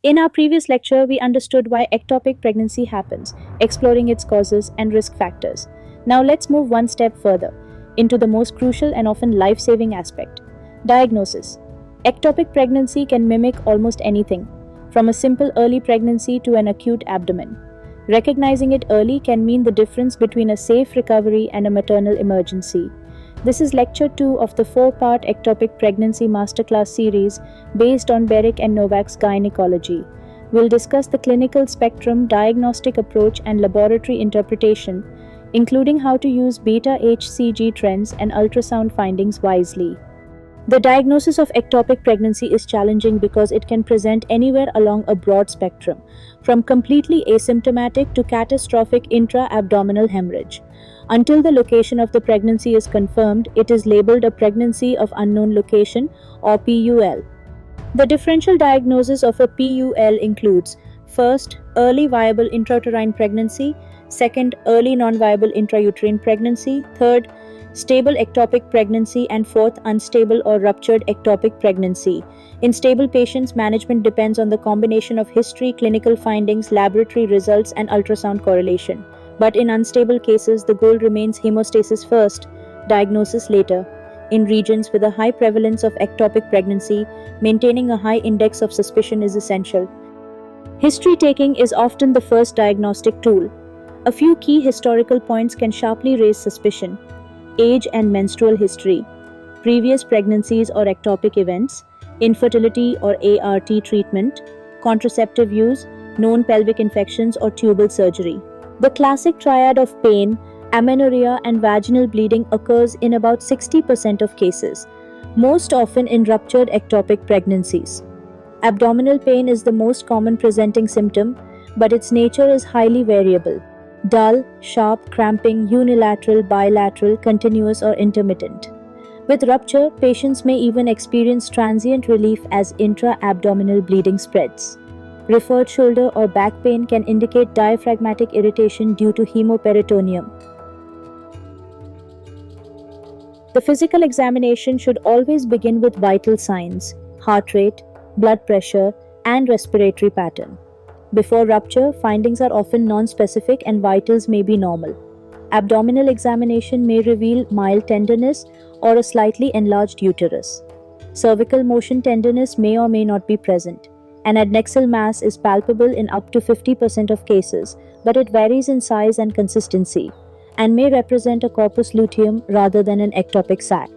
In our previous lecture, we understood why ectopic pregnancy happens, exploring its causes and risk factors. Now let's move one step further into the most crucial and often life-saving aspect: diagnosis. Ectopic pregnancy can mimic almost anything, from a simple early pregnancy to an acute abdomen. Recognizing it early can mean the difference between a safe recovery and a maternal emergency. This is Lecture 2 of the 4-part Ectopic Pregnancy Masterclass series based on Beric and Novak's gynecology. We'll discuss the clinical spectrum, diagnostic approach, and laboratory interpretation, including how to use beta HCG trends and ultrasound findings wisely. The diagnosis of ectopic pregnancy is challenging because it can present anywhere along a broad spectrum, from completely asymptomatic to catastrophic intra-abdominal hemorrhage. Until the location of the pregnancy is confirmed, it is labeled a pregnancy of unknown location or PUL. The differential diagnosis of a PUL includes: first, early viable intrauterine pregnancy; second, early non-viable intrauterine pregnancy; third, stable ectopic pregnancy; and fourth, unstable or ruptured ectopic pregnancy. In stable patients, management depends on the combination of history, clinical findings, laboratory results, and ultrasound correlation. But in unstable cases, the goal remains hemostasis first, diagnosis later. In regions with a high prevalence of ectopic pregnancy, maintaining a high index of suspicion is essential. History taking is often the first diagnostic tool. A few key historical points can sharply raise suspicion: age and menstrual history, previous pregnancies or ectopic events, infertility or ART treatment, contraceptive use, known pelvic infections or tubal surgery. The classic triad of pain, amenorrhea, and vaginal bleeding occurs in about 60% of cases, most often in ruptured ectopic pregnancies. Abdominal pain is the most common presenting symptom, but its nature is highly variable: dull, sharp, cramping, unilateral, bilateral, continuous, or intermittent. With rupture, patients may even experience transient relief as intra-abdominal bleeding spreads. Referred shoulder or back pain can indicate diaphragmatic irritation due to hemoperitoneum. The physical examination should always begin with vital signs: heart rate, blood pressure, and respiratory pattern. Before rupture, findings are often non-specific and vitals may be normal. Abdominal examination may reveal mild tenderness or a slightly enlarged uterus. Cervical motion tenderness may or may not be present. An adnexal mass is palpable in up to 50% of cases, but it varies in size and consistency, and may represent a corpus luteum rather than an ectopic sac.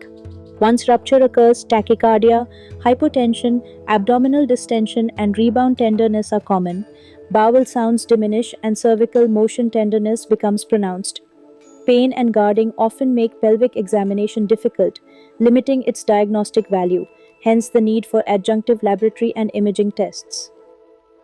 Once rupture occurs, tachycardia, hypotension, abdominal distension, and rebound tenderness are common. Bowel sounds diminish and cervical motion tenderness becomes pronounced. Pain and guarding often make pelvic examination difficult, limiting its diagnostic value, hence the need for adjunctive laboratory and imaging tests.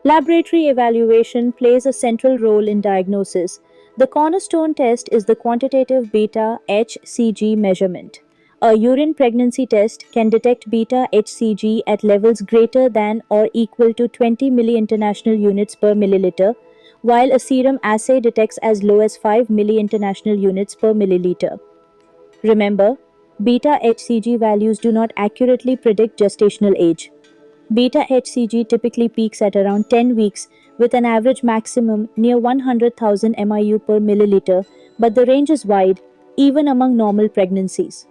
Laboratory evaluation plays a central role in diagnosis. The cornerstone test is the quantitative beta HCG measurement. A urine pregnancy test can detect beta HCG at levels greater than or equal to 20 milli-international units per milliliter, while a serum assay detects as low as 5 milli-international units per milliliter. Remember, beta HCG values do not accurately predict gestational age. Beta HCG typically peaks at around 10 weeks with an average maximum near 100,000 MIU per milliliter, but the range is wide, even among normal pregnancies.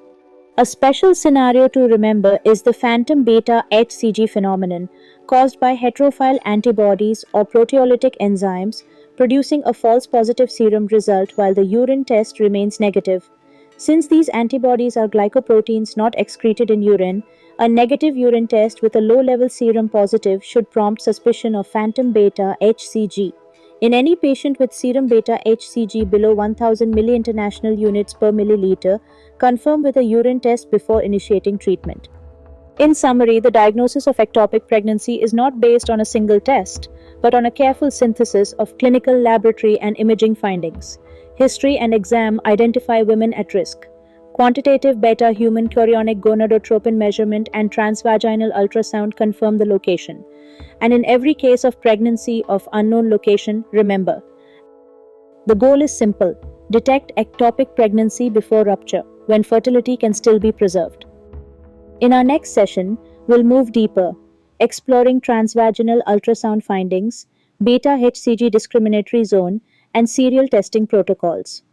A special scenario to remember is the phantom beta HCG phenomenon, caused by heterophile antibodies or proteolytic enzymes producing a false positive serum result while the urine test remains negative. Since these antibodies are glycoproteins not excreted in urine, a negative urine test with a low-level serum positive should prompt suspicion of phantom beta HCG. In any patient with serum beta HCG below 1000 milli-international units per milliliter, confirm with a urine test before initiating treatment. In summary, the diagnosis of ectopic pregnancy is not based on a single test, but on a careful synthesis of clinical, laboratory, and imaging findings. History and exam identify women at risk. Quantitative beta human chorionic gonadotropin measurement and transvaginal ultrasound confirm the location. And in every case of pregnancy of unknown location, remember, the goal is simple: detect ectopic pregnancy before rupture, when fertility can still be preserved. In our next session, we'll move deeper, exploring transvaginal ultrasound findings, beta HCG discriminatory zone, and serial testing protocols.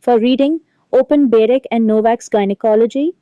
For reading, open Barek and Novak's Gynecology,